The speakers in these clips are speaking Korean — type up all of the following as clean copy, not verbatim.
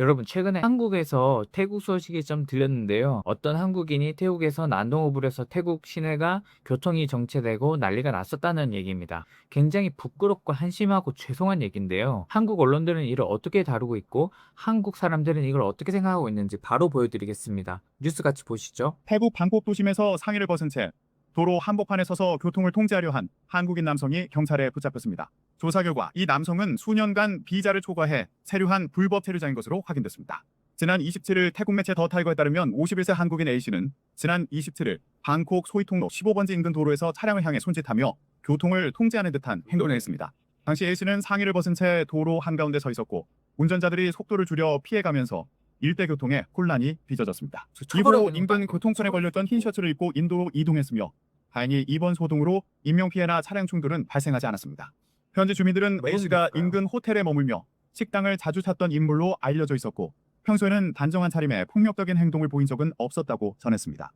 여러분, 최근에 한국에서 태국 소식이 좀 들렸는데요. 어떤 한국인이 태국에서 난동호불에서 태국 시내가 교통이 정체되고 난리가 났었다는 얘기입니다. 굉장히 부끄럽고 한심하고 죄송한 얘기인데요. 한국 언론들은 이를 어떻게 다루고 있고 한국 사람들은 이걸 어떻게 생각하고 있는지 바로 보여드리겠습니다. 뉴스 같이 보시죠. 태국 방콕 도심에서 상의를 벗은 채 도로 한복판에 서서 교통을 통제하려 한 한국인 남성이 경찰에 붙잡혔습니다. 조사 결과 이 남성은 수년간 비자를 초과해 체류한 불법 체류자인 것으로 확인됐습니다. 지난 27일 태국 매체 더 타이거에 따르면 51세 한국인 A씨는 지난 27일 방콕 소이통로 15번지 인근 도로에서 차량을 향해 손짓하며 교통을 통제하는 듯한 행동을 했습니다. 당시 A씨는 상의를 벗은 채 도로 한가운데 서 있었고 운전자들이 속도를 줄여 피해가면서 일대 교통에 혼란이 빚어졌습니다. 이후 인근 교통편에 걸렸던 흰 셔츠를 입고 인도로 이동했으며 다행히 이번 소동으로 인명피해나 차량 충돌은 발생하지 않았습니다. 현지 주민들은 A씨가 인근 호텔에 머물며 식당을 자주 찾던 인물로 알려져 있었고 평소에는 단정한 차림에 폭력적인 행동을 보인 적은 없었다고 전했습니다.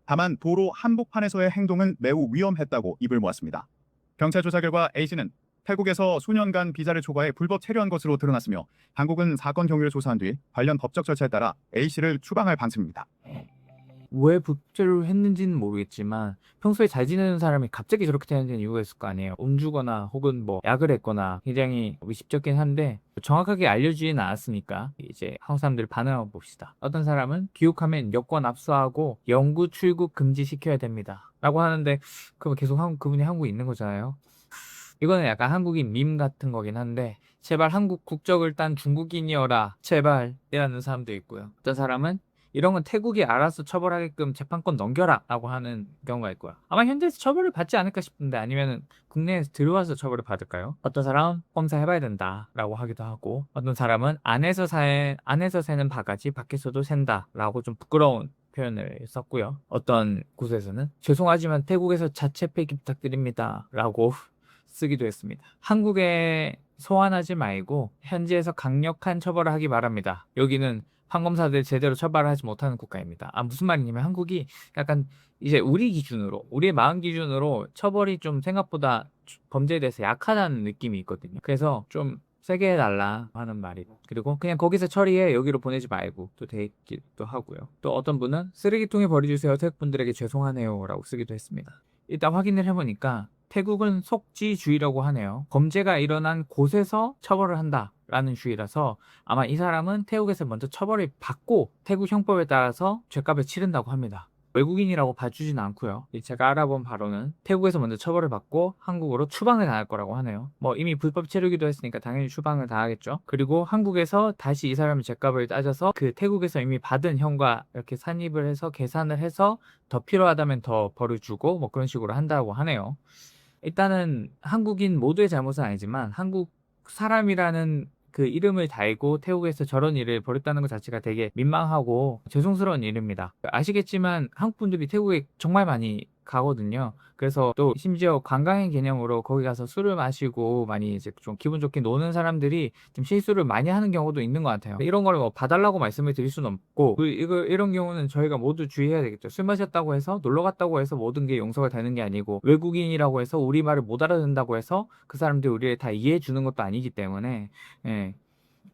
다만 도로 한복판에서의 행동은 매우 위험했다고 입을 모았습니다. 경찰 조사 결과 A씨는 태국에서 수년간 비자를 초과해 불법 체류한 것으로 드러났으며 당국은 사건 경위를 조사한 뒤 관련 법적 절차에 따라 A씨를 추방할 방침입니다. 왜 복제를 했는지는 모르겠지만 평소에 잘 지내는 사람이 갑자기 저렇게 되는 데는 이유가 있을 거 아니에요. 음주거나 혹은 뭐 약을 했거나 굉장히 미심쩍긴 한데 정확하게 알려주지는 않았으니까 이제 한국 사람들 반응을 한번 봅시다. 어떤 사람은 귀국하면 여권 압수하고 영구 출국 금지시켜야 됩니다 라고 하는데 그럼 계속 그분이 한국에 있는 거잖아요. 이거는 약간 한국인 밈 같은 거긴 한데 제발 한국 국적을 딴 중국인이어라 제발 이라는 사람도 있고요. 어떤 사람은 이런 건 태국이 알아서 처벌하게끔 재판권 넘겨라 라고 하는 경우가 있고요. 아마 현지에서 처벌을 받지 않을까 싶은데 아니면 국내에서 들어와서 처벌을 받을까요? 어떤 사람은 검사해봐야 된다 라고 하기도 하고 어떤 사람은 안에서 새는 바가지 밖에서도 샌다 라고 좀 부끄러운 표현을 썼고요. 어떤 곳에서는 죄송하지만 태국에서 자체 폐기 부탁드립니다 라고 쓰기도 했습니다. 한국에 소환하지 말고 현지에서 강력한 처벌을 하기 바랍니다. 여기는 판검사들 제대로 처벌을 하지 못하는 국가입니다. 무슨 말이냐면 한국이 약간 이제 우리의 마음 기준으로 처벌이 좀 생각보다 범죄에 대해서 약하다는 느낌이 있거든요. 그래서 좀 세게 해달라 하는 말이 그리고 그냥 거기서 처리해 여기로 보내지 말고 또 돼 있기도 하고요. 또 어떤 분은 쓰레기통에 버려주세요. 태국 분들에게 죄송하네요 라고 쓰기도 했습니다. 일단 확인을 해보니까 태국은 속지주의라고 하네요. 범죄가 일어난 곳에서 처벌을 한다라는 주의라서 아마 이 사람은 태국에서 먼저 처벌을 받고 태국 형법에 따라서 죗값을 치른다고 합니다. 외국인이라고 봐주진 않고요. 제가 알아본 바로는 태국에서 먼저 처벌을 받고 한국으로 추방을 당할 거라고 하네요. 뭐 이미 불법 체류기도 했으니까 당연히 추방을 당하겠죠. 그리고 한국에서 다시 이 사람의 죗값을 따져서 그 태국에서 이미 받은 형과 이렇게 산입을 해서 계산을 해서 더 필요하다면 더 벌을 주고 뭐 그런 식으로 한다고 하네요. 일단은 한국인 모두의 잘못은 아니지만 한국 사람이라는 그 이름을 달고 태국에서 저런 일을 벌였다는 것 자체가 되게 민망하고 죄송스러운 일입니다. 아시겠지만 한국 분들이 태국에 정말 많이 가거든요. 그래서 또 심지어 관광의 개념으로 거기 가서 술을 마시고 많이 이제 좀 기분 좋게 노는 사람들이 좀 실수를 많이 하는 경우도 있는 것 같아요. 이런 걸 뭐 봐달라고 말씀을 드릴 수는 없고 이런 경우는 저희가 모두 주의해야 되겠죠. 술 마셨다고 해서 놀러 갔다고 해서 모든 게 용서가 되는 게 아니고 외국인이라고 해서 우리말을 못 알아듣는다고 해서 그 사람들이 우리를 다 이해해 주는 것도 아니기 때문에 예.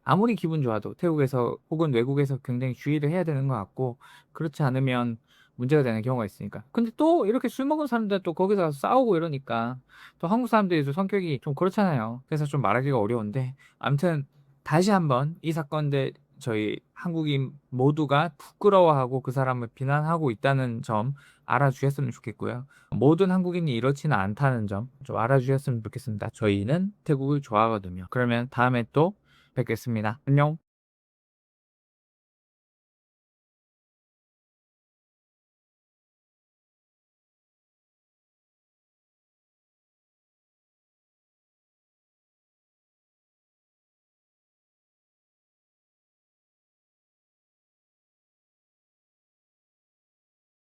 아무리 기분 좋아도 태국에서 혹은 외국에서 굉장히 주의를 해야 되는 것 같고 그렇지 않으면 문제가 되는 경우가 있으니까. 근데 또 이렇게 술 먹은 사람들 또 거기서 가서 싸우고 이러니까 또 한국 사람들이 또 성격이 좀 그렇잖아요. 그래서 좀 말하기가 어려운데 아무튼 다시 한번 이 사건들 저희 한국인 모두가 부끄러워하고 그 사람을 비난하고 있다는 점 알아주셨으면 좋겠고요. 모든 한국인이 이렇지는 않다는 점 좀 알아주셨으면 좋겠습니다. 저희는 태국을 좋아하거든요. 그러면 다음에 또 뵙겠습니다. 안녕.